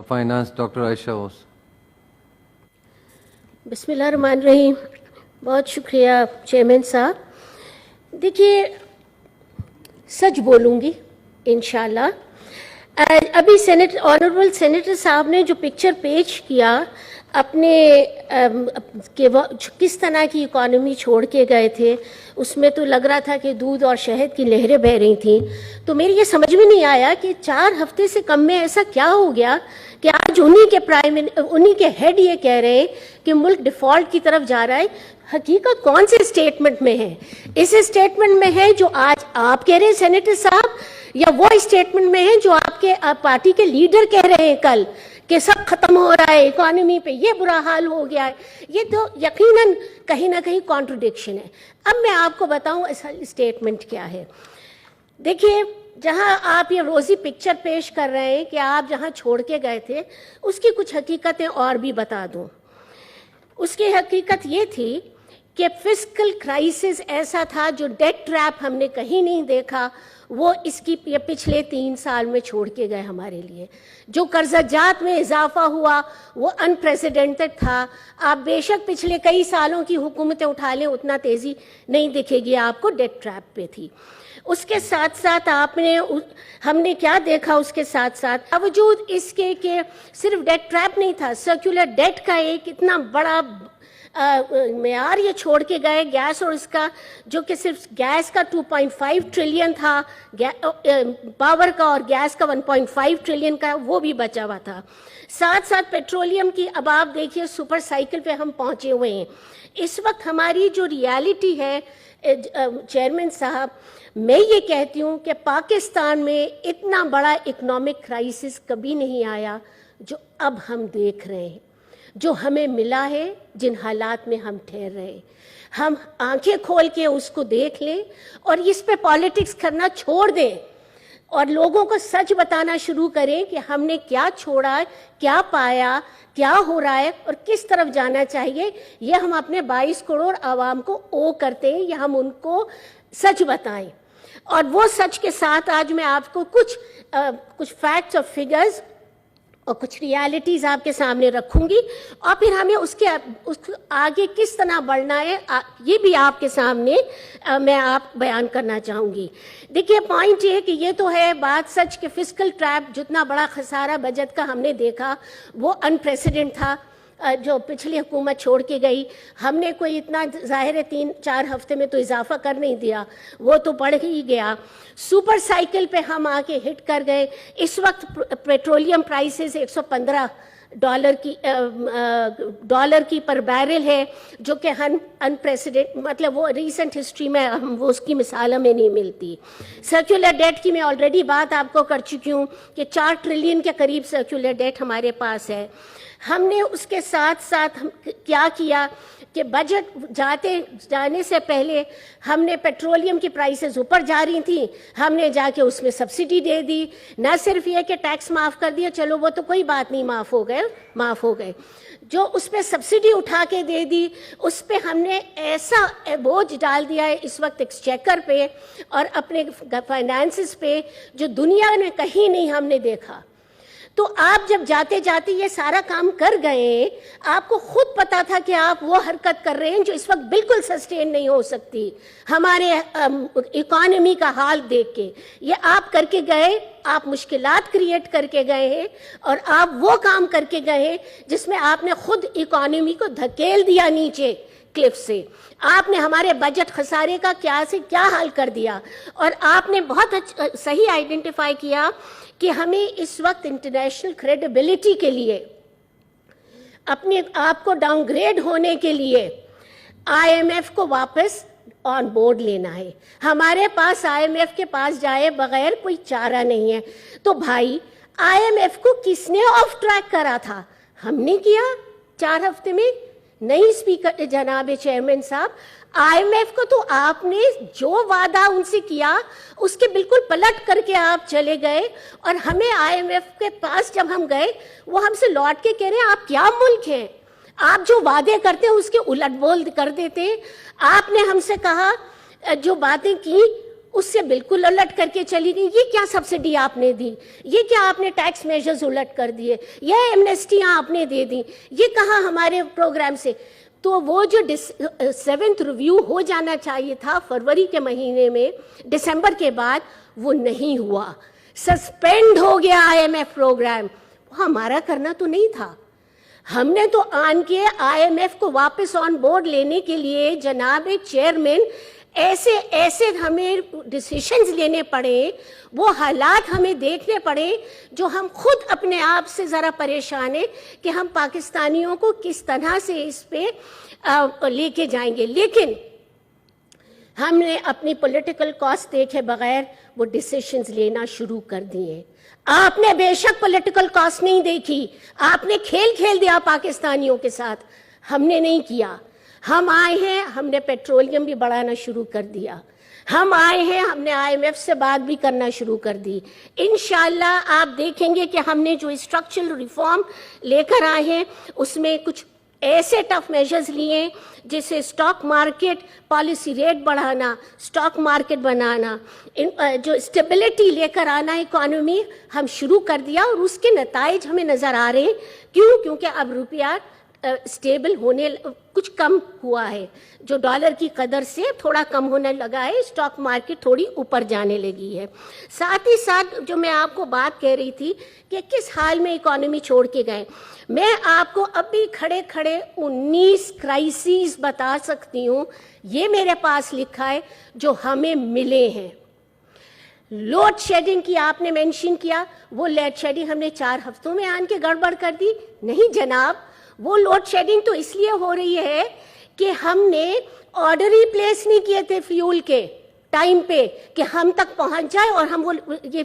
Finance, Dr. Aisha Ose. बिस्मिल्लाहिर्रहमानिर्रहीम। बहुत शुक्रिया चेयरमैन साहब। देखिए, सच बोलूँगी इंशाल्लाह। अभी ऑनरेबल सेनेटर साहब ने जो पिक्चर पेश किया अपने किस तरह की इकॉनमी छोड़ के गए थे, उसमें तो लग रहा था कि दूध और शहद की लहरें बह रही थी। तो मेरी ये समझ में नहीं आया कि 4 हफ्ते से कम में ऐसा क्या हो गया कि आज उन्हीं के हेड ये कह रहे हैं कि मुल्क डिफॉल्ट की तरफ जा रहा है। हकीकत कौन से स्टेटमेंट में है? इस स्टेटमेंट में है जो आज आप कह रहे हैं सेनेटर साहब, या वो स्टेटमेंट में है जो आपके पार्टी के लीडर कह रहे हैं कल कि सब खत्म हो रहा है, इकोनॉमी पे ये बुरा हाल हो गया है? ये तो यकीनन कहीं ना कहीं कॉन्ट्रडिक्शन है। अब मैं आपको बताऊं असल स्टेटमेंट क्या है। देखिए, जहां आप ये रोजी पिक्चर पेश कर रहे हैं कि आप जहां छोड़ के गए थे, उसकी कुछ हकीकतें और भी बता दूं। उसकी हकीकत ये थी कि फिस्कल क्राइसिस ऐसा था जो डेट ट्रैप हमने कहीं नहीं देखा, वो इसकी पिछले 3 साल में छोड़ के गए हमारे लिए। जो कर्जाजात में इजाफा हुआ वो अनप्रेसिडेंटेड था। आप बेशक पिछले कई सालों की हुकूमतें उठा लें, उतना तेजी नहीं दिखेगी आपको, डेट ट्रैप पे थी। उसके साथ साथ हमने क्या देखा, उसके साथ साथ बावजूद इसके कि सिर्फ डेट ट्रैप नहीं था, सर्कुलर डेट का एक इतना बड़ा मेयार ये छोड़ के गए। गैस और इसका जो कि सिर्फ गैस का 2.5 ट्रिलियन था, पावर का और गैस का 1.5 ट्रिलियन का, वो भी बचा हुआ था। साथ साथ पेट्रोलियम की अब आप देखिए सुपर साइकिल पे हम पहुंचे हुए हैं। इस वक्त हमारी जो रियलिटी है चेयरमैन साहब, मैं ये कहती हूँ कि पाकिस्तान में इतना बड़ा इकोनॉमिक क्राइसिस कभी नहीं आया जो अब हम देख रहे हैं, जो हमें मिला है, जिन हालात में हम ठहर रहे हैं। हम आंखें खोल के उसको देख लें और इस पे पॉलिटिक्स करना छोड़ दें और लोगों को सच बताना शुरू करें कि हमने क्या छोड़ा, क्या पाया, क्या हो रहा है और किस तरफ जाना चाहिए। ये हम अपने 22 करोड़ आवाम को ओ करते हैं, या हम उनको सच बताएं। और वो सच के साथ आज मैं आपको कुछ फैक्ट्स और फिगर्स और कुछ रियलिटीज आपके सामने रखूंगी, और फिर हमें उसके आगे किस तरह बढ़ना है ये भी आपके सामने मैं आप बयान करना चाहूंगी। देखिए, पॉइंट ये है कि ये तो है बात सच कि फिस्कल ट्रैप, जितना बड़ा खसारा बजट का हमने देखा वो अनप्रेसिडेंट था जो पिछली हुकूमत छोड़ के गई। हमने कोई इतना जाहिर है 3-4 हफ्ते में तो इजाफा कर नहीं दिया, वो तो बढ़ ही गया। सुपर साइकिल पे हम आके हिट कर गए। इस वक्त पेट्रोलियम प्राइसेस 115 डॉलर की पर बैरल है, जो कि अनप्रेसिडेंट, मतलब वो रीसेंट हिस्ट्री में वो उसकी मिसाल हमें नहीं मिलती। सर्कुलर डेट की मैं ऑलरेडी बात आपको कर चुकी हूँ कि 4 ट्रिलियन के करीब सर्कुलर डेट हमारे पास है। हमने उसके साथ साथ क्या किया कि बजट जाने से पहले हमने पेट्रोलियम की प्राइसेस ऊपर जा रही थी, हमने जाके उसमें सब्सिडी दे दी। न सिर्फ ये कि टैक्स माफ़ कर दिया, चलो वो तो कोई बात नहीं, माफ़ हो गए, जो उस पर सब्सिडी उठा के दे दी, उस पर हमने ऐसा बोझ डाल दिया है इस वक्त एक्सचेकर पे और अपने फाइनेंसेस पे जो दुनिया में कहीं नहीं हमने देखा। तो आप जब जाते जाते ये सारा काम कर गए, आपको खुद पता था कि आप वो हरकत कर रहे हैं जो इस वक्त बिल्कुल सस्टेन नहीं हो सकती। हमारे इकोनॉमी का हाल देख के ये आप करके गए, आप मुश्किलात क्रिएट करके गए हैं और आप वो काम करके गए हैं जिसमें आपने खुद इकोनॉमी को धकेल दिया नीचे क्लिफ से। आपने हमारे बजट खसारे का क्या हाल कर दिया, और आपने बहुत सही आइडेंटिफाई किया कि हमें इस वक्त इंटरनेशनल क्रेडिबिलिटी के लिए, अपने आप को डाउनग्रेड होने के लिए IMF को वापस ऑन बोर्ड लेना है। हमारे पास IMF के पास जाए बगैर कोई चारा नहीं है। तो भाई, IMF को किसने ऑफ ट्रैक करा था? हमने किया 4 हफ्ते में? नहीं स्पीकर जनाब चेयरमैन साहब, IMF को तो आपने जो वादा उनसे किया उसके बिल्कुल पलट करके आप चले गए, और हमें IMF के पास जब हम गए वो हमसे लौट के कह रहे हैं आप क्या मुल्क हैं, आप जो वादे करते हैं उसके उलट बोल कर देते हैं। आपने हमसे कहा, जो बातें की اس سے بالکل الٹ کر کے چلی گئی. یہ کیا سبسڈی آپ نے دی, یہ کیا آپ نے ٹیکس میجرز الٹ کر دیے, یہ ایمنیسٹیاں آپ نے دے دی, یہ کہاں ہمارے پروگرام سے. تو وہ جو 7th ریویو ہو جانا چاہیے تھا فروری کے مہینے میں, دسمبر کے بعد, وہ نہیں ہوا, سسپینڈ ہو گیا IMF پروگرام. ہمارا کرنا تو نہیں تھا. ہم نے تو آن کے IMF کو واپس آن بورڈ لینے کے لیے جناب چیئرمین ایسے ہمیں ڈیسیشنز لینے پڑے, وہ حالات ہمیں دیکھنے پڑے جو ہم خود اپنے آپ سے ذرا پریشان ہیں کہ ہم پاکستانیوں کو کس طرح سے اس پہ لے کے جائیں گے. لیکن ہم نے اپنی پولیٹیکل کاسٹ دیکھے بغیر وہ ڈیسیشنز لینا شروع کر دیے. آپ نے بے شک پولیٹیکل کاسٹ نہیں دیکھی, آپ نے کھیل دیا پاکستانیوں کے ساتھ, ہم نے نہیں کیا. ہم آئے ہیں, ہم نے پیٹرولیم بھی بڑھانا شروع کر دیا. ہم آئے ہیں, ہم نے IMF سے بات بھی کرنا شروع کر دی. انشاءاللہ آپ دیکھیں گے کہ ہم نے جو اسٹرکچرل ریفارم لے کر آئے ہیں اس میں کچھ ایسے ٹف میجرز لیے جیسے اسٹاک مارکیٹ پالیسی ریٹ بڑھانا, اسٹاک مارکیٹ بنانا, جو اسٹیبلٹی لے کر آنا اکانومی, ہم شروع کر دیا اور اس کے نتائج ہمیں نظر آ رہے ہیں. کیونکہ اب روپیہ اسٹیبل ہونے کچھ کم ہوا ہے, جو ڈالر کی قدر سے تھوڑا کم ہونے لگا ہے, اسٹاک مارکیٹ تھوڑی اوپر جانے لگی ہے. ساتھ ہی ساتھ جو میں آپ کو بات کہہ رہی تھی کہ کس حال میں اکانومی چھوڑ کے گئے, میں آپ کو ابھی کھڑے 19 کرائسیز بتا سکتی ہوں, یہ میرے پاس لکھا ہے جو ہمیں ملے ہیں. لوڈ شیڈنگ کی آپ نے مینشن کیا, وہ لوڈ شیڈنگ ہم نے 4 ہفتوں میں آن کے گڑبڑ کر دی. نہیں جناب, وہ لوڈ شیڈنگ تو اس لیے ہو رہی ہے کہ ہم نے آرڈر ہی پلیس نہیں کیے تھے فیول کے ٹائم پہ کہ ہم تک پہنچ جائے اور ہم وہ یہ